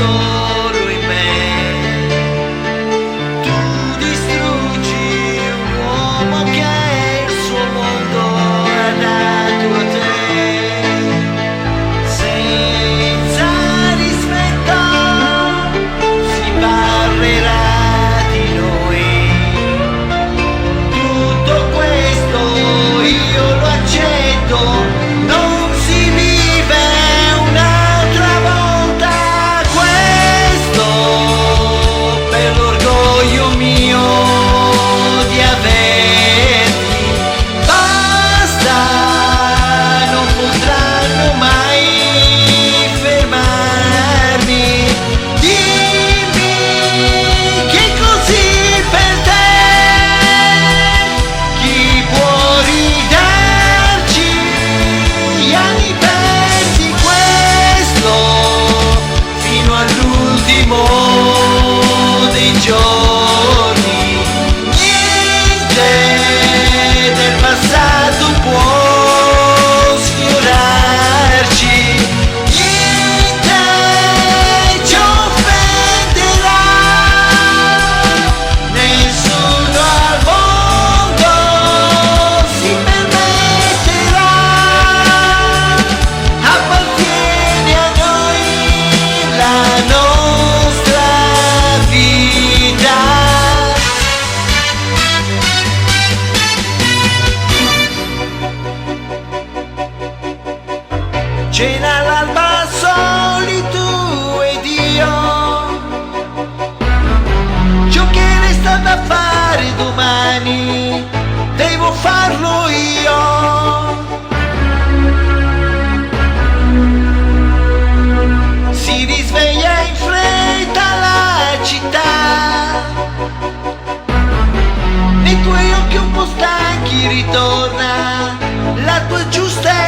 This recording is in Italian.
solo in me. Tu distruggi un uomo che il suo mondo ha dato a te, senza rispetto si parlerà di noi. Tutto questo io lo accetto, non si vive un'altra volta questo, per l'orgoglio mio di averti. Basta, non potranno mai fermarmi. Dimmi che così per te chi può ridarci gli anni persi, questo fino all'ultimo dei giorni. Niente del passato può sfiorarci, niente ci offenderà, nessuno al mondo si permetterà. Appartiene a noi la nostra vita. Cena all'alba soli tu ed io, ciò che resta da fare domani devo farlo io. Si risveglia in fretta la città, nei tuoi occhi un po' stanchi ritorna la tua giusta